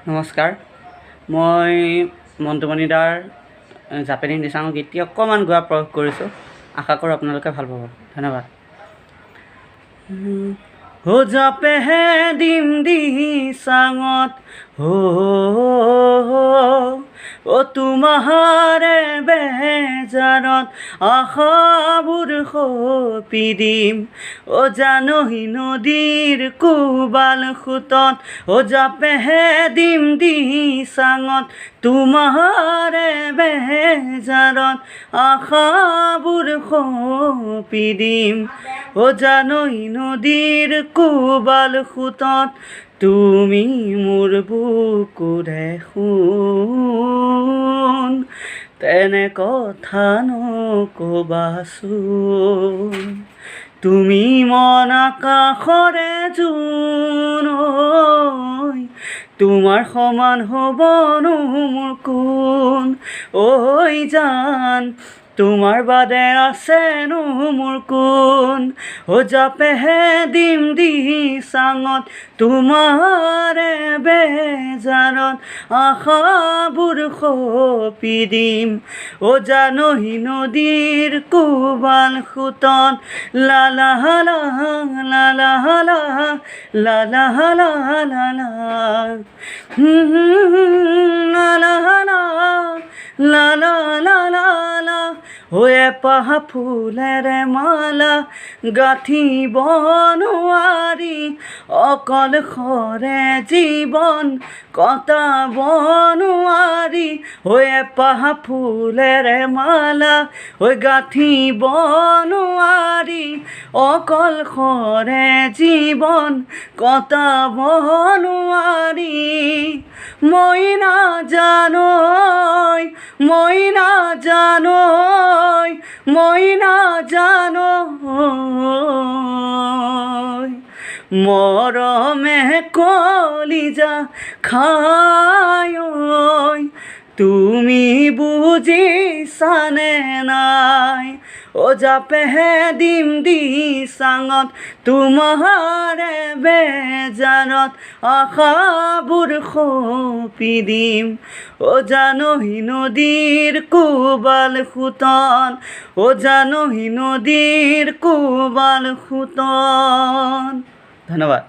নমস্কাৰ, মই মণ্টুমণিদাৰ জাপেনি দিচাঙৰ গীতটি অকণমান গোৱা প্ৰয়োগ কৰিছোঁ। আশা কৰোঁ আপোনালোকে ভাল পাব। ধন্যবাদ। हो जापे है दिम दिसाङত ओ तुम्हारे बेजारत आशाबुर सपि दिम ओ जानही नदीर कुबाल खुतत ओ जापे है दिम दिसाङत तुम्हारे बेजारत आशाबुर सपि दिम ओ जानही नदीर कुबाल खुतत তুমি মোৰ বুকু দেখোন তেনে কথা নকবাচোন তুমি মন আকাশৰে জোন তোমাৰ সমান হ'বনো মোৰ কোন ঐ জান তোমাৰ বাদে আছেনো মোৰ কোন ও জাপে হে দিম দিচাঙত তোমাৰে বেজাৰত আশাবোৰ সপি দিম ও জানহী নদীৰ কুবাল খুতত লা লা লা লা লা লা লা লা লা লা লা লা লা লা লা লা হয়ে পাহা ফুলেৰে মালা গাঁঠিব নোৱাৰি অকলশৰে জীৱন কটাব নোৱাৰি হয়ে পাহা ফুলেৰে মালা হৈ গাঁঠিব নোৱাৰি অকলশৰে জীৱন কটাব নোৱাৰি মই নাজানো মৰমে কলিজা খায় তুমি বুজিছানে নাই ও জাপে হে দিম দিচাঙত তোমাৰে বেজাৰত আশাবোৰ সপি দিম ও জানহী নদীৰ কুবাল খুতত ও জানহী নদীৰ কুবাল খুতত। ধন্যবাদ।